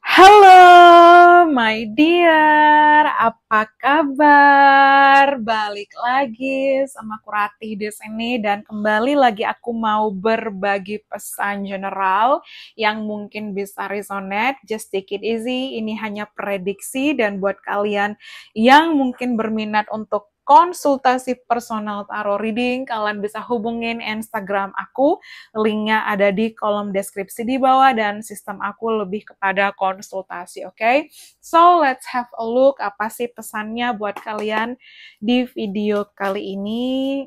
Halo, my dear, apa kabar? Balik lagi sama aku Ratih di sini dan kembali lagi aku mau berbagi pesan general yang mungkin bisa resonate. Just take it easy. Ini hanya prediksi dan buat kalian yang mungkin berminat untuk konsultasi personal tarot reading, kalian bisa hubungin Instagram aku. Linknya ada di kolom deskripsi di bawah dan sistem aku lebih kepada konsultasi, oke? Okay? So, let's have a look apa sih pesannya buat kalian di video kali ini.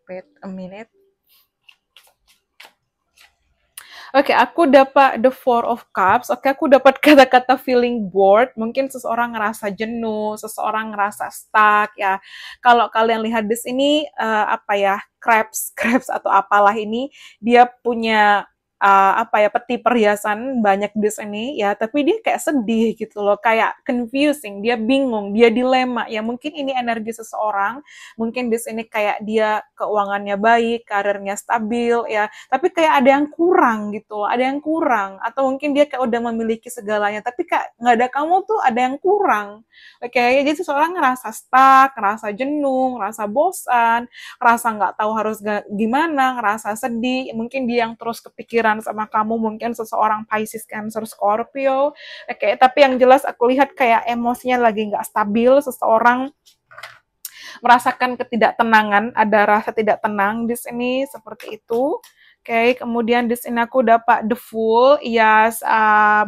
Wait a minute. Oke, aku dapat the Four of Cups. Oke, aku dapat kata-kata feeling bored. Mungkin seseorang ngerasa jenuh, seseorang ngerasa stuck ya. Kalau kalian lihat di sini apa ya, crabs atau apalah ini, dia punya apa ya, peti perhiasan banyak di sini ya, tapi dia kayak sedih gitu loh, kayak confusing, dia bingung, dia dilema ya. Mungkin ini energi seseorang, mungkin di sini kayak dia keuangannya baik, karirnya stabil ya, tapi kayak ada yang kurang gitu, ada yang kurang, atau mungkin dia kayak udah memiliki segalanya, tapi kayak nggak ada kamu tuh ada yang kurang. Oke, jadi seseorang ngerasa stuck, ngerasa jenuh, ngerasa bosan, ngerasa nggak tahu harus gimana, ngerasa sedih, mungkin dia yang terus kepikiran sama kamu, mungkin seseorang Pisces, Cancer, Scorpio. Oke, tapi yang jelas aku lihat kayak emosinya lagi nggak stabil, seseorang merasakan ketidaktenangan, ada rasa tidak tenang di sini seperti itu. Oke, kemudian di sini aku dapat the Fool. Yes,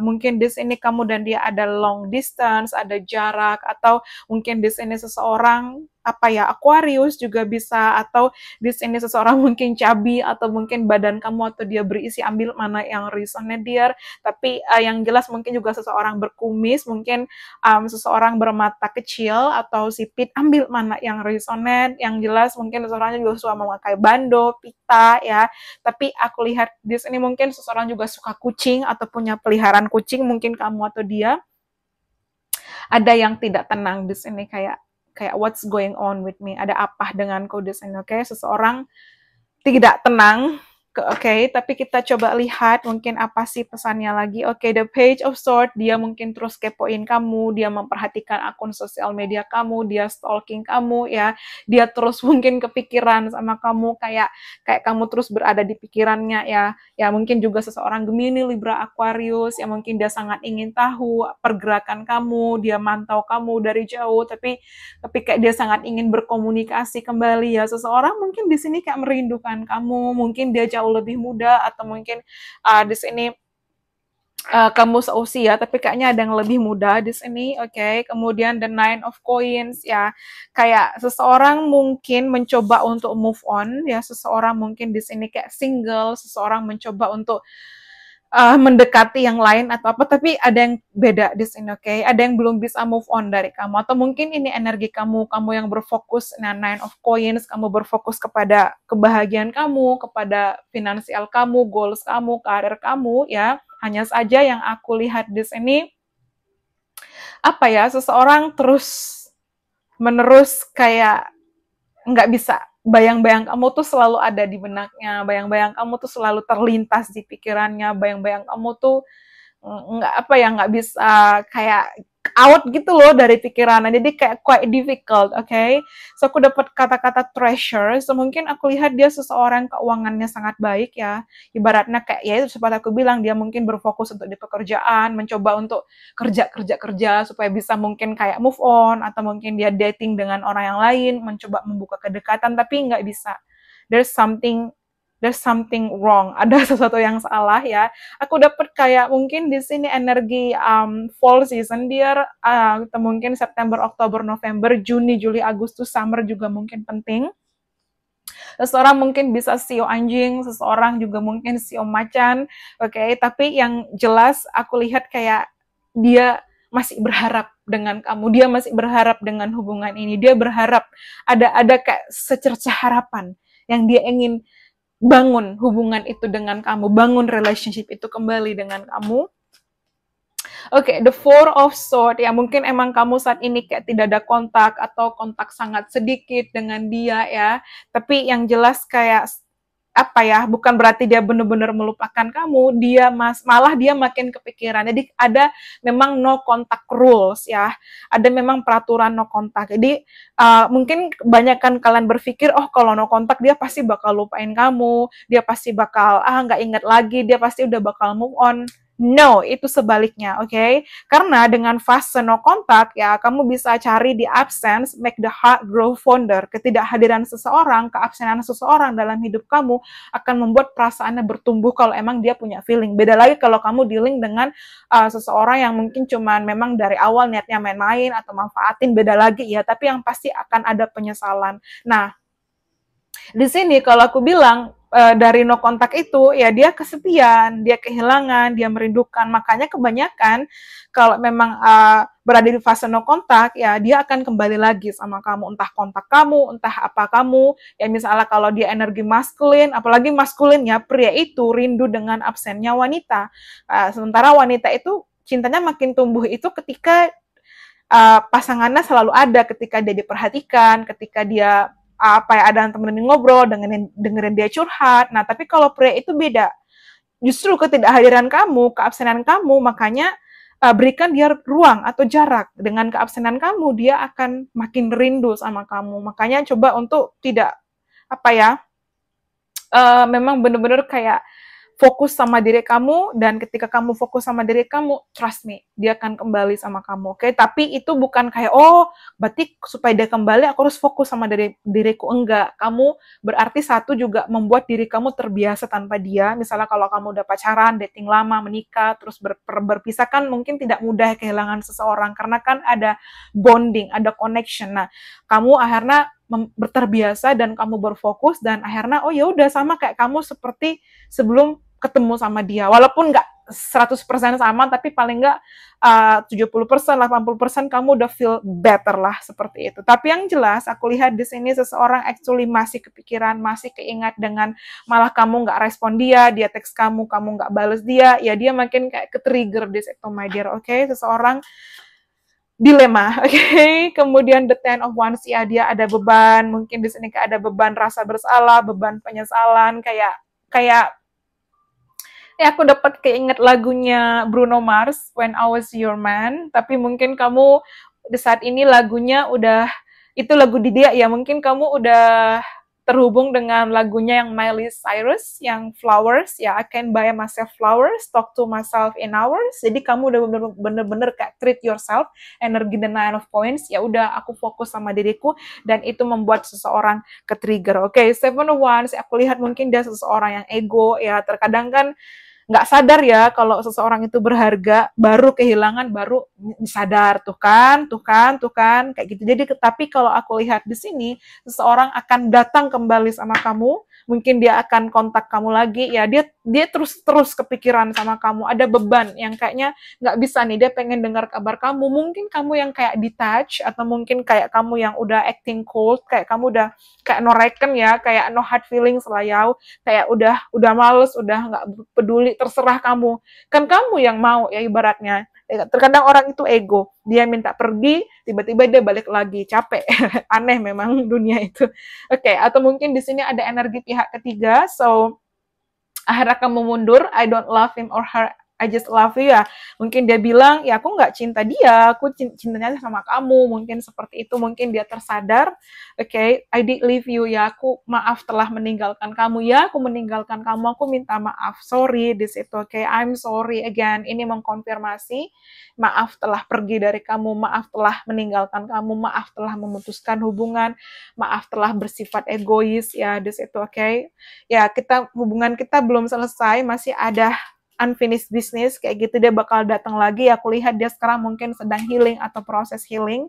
mungkin di sini kamu dan dia ada long distance, ada jarak, atau mungkin di sini seseorang apa ya, Aquarius juga bisa, atau di sini seseorang mungkin cabi, atau mungkin badan kamu atau dia berisi, ambil mana yang resonate dear. Tapi yang jelas mungkin juga seseorang berkumis, mungkin seseorang bermata kecil atau sipit, ambil mana yang resonate. Yang jelas mungkin seseorang juga suka memakai bando, pita ya. Tapi aku lihat di sini mungkin seseorang juga suka kucing atau punya peliharaan kucing, mungkin kamu atau dia. Ada yang tidak tenang di sini, kayak what's going on with me, ada apa denganku di sini. Oke, seseorang tidak tenang. Oke, tapi kita coba lihat mungkin apa sih pesannya lagi. Oke, the Page of Swords, dia mungkin terus kepoin kamu, dia memperhatikan akun sosial media kamu, dia stalking kamu ya, dia terus mungkin kepikiran sama kamu, kayak kamu terus berada di pikirannya ya. Ya mungkin juga seseorang Gemini, Libra, Aquarius, yang mungkin dia sangat ingin tahu pergerakan kamu, dia mantau kamu dari jauh, tapi kayak dia sangat ingin berkomunikasi kembali ya. Seseorang mungkin di sini kayak merindukan kamu, mungkin dia jauh lebih muda, atau mungkin di sini kamu seusia, tapi kayaknya ada yang lebih muda di sini. Oke, kemudian the Nine of Coins ya, kayak seseorang mungkin mencoba untuk move on ya, seseorang mungkin di sini kayak single, seseorang mencoba untuk mendekati yang lain atau apa, tapi ada yang beda di sini, oke? Ada yang belum bisa move on dari kamu, atau mungkin ini energi kamu yang berfokus, nah Nine of Coins, kamu berfokus kepada kebahagiaan kamu, kepada finansial kamu, goals kamu, karir kamu, ya. Hanya saja yang aku lihat di sini, apa ya, seseorang terus menerus kayak nggak bisa, bayang-bayang kamu tuh selalu ada di benaknya, bayang-bayang kamu tuh selalu terlintas di pikirannya, bayang-bayang kamu tuh nggak apa ya, nggak bisa kayak out gitu loh dari pikiran, jadi kayak quite difficult. Okay, so aku dapat kata-kata treasure, so mungkin aku lihat dia seseorang keuangannya sangat baik ya, ibaratnya kayak ya itu seperti aku bilang, dia mungkin berfokus untuk di pekerjaan, mencoba untuk kerja supaya bisa mungkin kayak move on, atau mungkin dia dating dengan orang yang lain, mencoba membuka kedekatan tapi nggak bisa. There's something wrong, ada sesuatu yang salah ya. Aku dapat kayak mungkin di sini energi fall season dia, atau mungkin September, Oktober, November, Juni, Juli, Agustus, summer juga mungkin penting. Seseorang mungkin bisa sio anjing, seseorang juga mungkin sio macan, oke. Tapi yang jelas aku lihat kayak dia masih berharap dengan kamu, dia masih berharap dengan hubungan ini, dia berharap ada kayak secercah harapan yang dia ingin bangun hubungan itu dengan kamu, bangun relationship itu kembali dengan kamu. Oke, the Four of Swords, ya mungkin emang kamu saat ini kayak tidak ada kontak, atau kontak sangat sedikit dengan dia ya, tapi yang jelas kayak apa ya, bukan berarti dia benar-benar melupakan kamu, dia malah dia makin kepikiran. Jadi ada memang no contact rules ya, ada memang peraturan no contact. Jadi mungkin kebanyakan kalian berpikir, oh kalau no contact dia pasti bakal lupain kamu, dia pasti bakal nggak inget lagi, dia pasti udah bakal move on. No, itu sebaliknya, oke? Okay? Karena dengan fase no contact ya, kamu bisa cari di absence, make the heart grow fonder. Ketidakhadiran seseorang, keabsenan seseorang dalam hidup kamu akan membuat perasaannya bertumbuh kalau emang dia punya feeling. Beda lagi kalau kamu dealing dengan seseorang yang mungkin cuman memang dari awal niatnya main-main atau manfaatin, beda lagi ya. Tapi yang pasti akan ada penyesalan. Nah, di sini kalau aku bilang dari no kontak itu ya dia kesepian, dia kehilangan, dia merindukan. Makanya kebanyakan kalau memang berada di fase no kontak ya dia akan kembali lagi sama kamu, entah kontak kamu, entah apa kamu. Ya misalnya kalau dia energi maskulin, apalagi maskulin ya, pria itu rindu dengan absennya wanita. Sementara wanita itu cintanya makin tumbuh itu ketika pasangannya selalu ada, ketika dia diperhatikan, ketika dia apa ya, ada yang temenin ngobrol, dengerin dia curhat. Nah, tapi kalau pria itu beda. Justru ketidakhadiran kamu, keabsenan kamu, makanya berikan dia ruang atau jarak. Dengan keabsenan kamu, dia akan makin rindu sama kamu. Makanya coba untuk tidak apa ya, memang benar-benar kayak fokus sama diri kamu, dan ketika kamu fokus sama diri kamu, trust me, dia akan kembali sama kamu, oke? Tapi itu bukan kayak, oh, berarti supaya dia kembali, aku harus fokus sama diriku. Enggak, kamu berarti satu juga membuat diri kamu terbiasa tanpa dia. Misalnya kalau kamu udah pacaran, dating lama, menikah, terus berpisah kan mungkin tidak mudah kehilangan seseorang, karena kan ada bonding, ada connection. Nah, kamu akhirnya terbiasa dan kamu berfokus, dan akhirnya, oh ya udah sama kayak kamu seperti sebelum ketemu sama dia, walaupun nggak 100% sama, tapi paling nggak 70%, 80% kamu udah feel better lah, seperti itu. Tapi yang jelas, aku lihat di sini seseorang actually masih kepikiran, masih keingat dengan malah kamu nggak respon dia teks kamu nggak bales dia, ya dia makin kayak ke-trigger di situ, my dear, oke? Seseorang dilema, oke? Kemudian the Ten of Wands, ya dia ada beban, mungkin di sini kayak ada beban rasa bersalah, beban penyesalan, kayak aku dapat keinget lagunya Bruno Mars, When I Was Your Man, tapi mungkin kamu di saat ini lagunya udah, itu lagu di dia ya, mungkin kamu udah terhubung dengan lagunya yang Miley Cyrus, yang Flowers, ya I can buy myself flowers, talk to myself in hours. Jadi kamu udah bener-bener kayak treat yourself, energi the Nine of Coins, ya udah aku fokus sama diriku, dan itu membuat seseorang ke-trigger. Oke, Seven of Wands, aku lihat mungkin dia seseorang yang ego, ya terkadang kan nggak sadar ya kalau seseorang itu berharga, baru kehilangan, baru sadar, tuh kan, kayak gitu. Jadi, tapi kalau aku lihat di sini, seseorang akan datang kembali sama kamu, mungkin dia akan kontak kamu lagi, ya dia terus kepikiran sama kamu, ada beban yang kayaknya nggak bisa nih, dia pengen dengar kabar kamu, mungkin kamu yang kayak detach, atau mungkin kayak kamu yang udah acting cold, kayak kamu udah kayak no reckon ya, kayak no hard feelings lah ya, kayak udah males, udah nggak peduli, terserah kamu, kan kamu yang mau ya ibaratnya. Terkadang orang itu ego, dia minta pergi, tiba-tiba dia balik lagi, capek. Aneh memang dunia itu. Oke, atau mungkin di sini ada energi pihak ketiga, so akhirnya kamu mundur, I don't love him or her, I just love you, ya mungkin dia bilang, ya aku nggak cinta dia, aku cintanya sama kamu, mungkin seperti itu, mungkin dia tersadar, oke, I did leave you, ya aku maaf telah meninggalkan kamu, ya aku meninggalkan kamu, aku minta maaf, sorry di situ, oke, I'm sorry again, ini mengkonfirmasi, maaf telah pergi dari kamu, maaf telah meninggalkan kamu, maaf telah memutuskan hubungan, maaf telah bersifat egois, ya di situ, oke, ya hubungan kita belum selesai, masih ada unfinished business, kayak gitu, dia bakal datang lagi. Aku lihat dia sekarang mungkin sedang healing atau proses healing.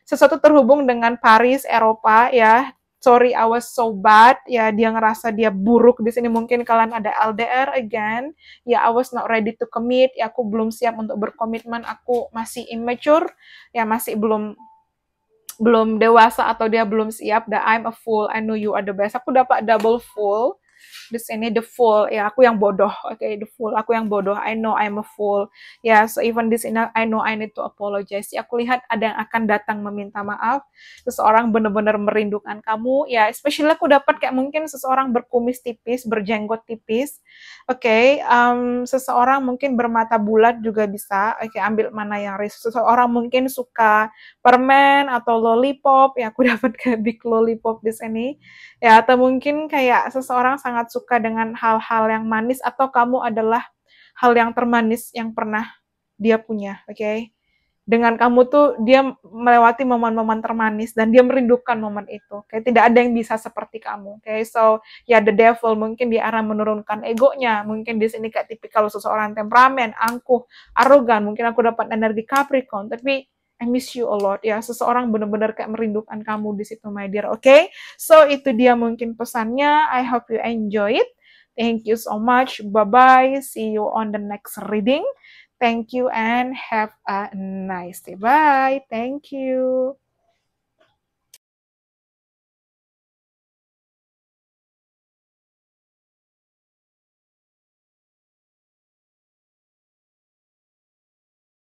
Sesuatu terhubung dengan Paris, Eropa, ya. Sorry, I was so bad. Ya, dia ngerasa dia buruk di sini. Mungkin kalian ada LDR again. Ya, I was not ready to commit. Ya, aku belum siap untuk berkomitmen. Aku masih immature. Ya, masih belum dewasa, atau dia belum siap. I'm a fool. I know you are the best. Aku dapat double fool. Di sini the fool, ya aku yang bodoh. Oke, the fool, aku yang bodoh. I know I'm a fool. Ya, so even di sini I know I need to apologize. Ya, aku lihat ada yang akan datang meminta maaf. Seseorang benar-benar merindukan kamu. Ya, especially aku dapat kayak mungkin seseorang berkumis tipis, berjenggot tipis. Oke, seseorang mungkin bermata bulat juga bisa. Oke, ambil mana yang risk. Seseorang mungkin suka permen atau lollipop. Ya, aku dapat kayak big lollipop di sini. Ya, atau mungkin kayak seseorang sangat suka dengan hal-hal yang manis atau kamu adalah hal yang termanis yang pernah dia punya, oke? Dengan kamu tuh dia melewati momen-momen termanis dan dia merindukan momen itu. Kayak tidak ada yang bisa seperti kamu. Oke, so ya the devil mungkin di arah menurunkan egonya. Mungkin di sini kayak tipikal seseorang temperamen, angkuh, arogan. Mungkin aku dapat energi Capricorn, tapi I miss you a lot ya. Seseorang benar-benar kayak merindukan kamu di situ, my dear. Oke, so itu dia mungkin pesannya. I hope you enjoy it. Thank you so much. Bye-bye. See you on the next reading. Thank you and have a nice day. Bye. Thank you.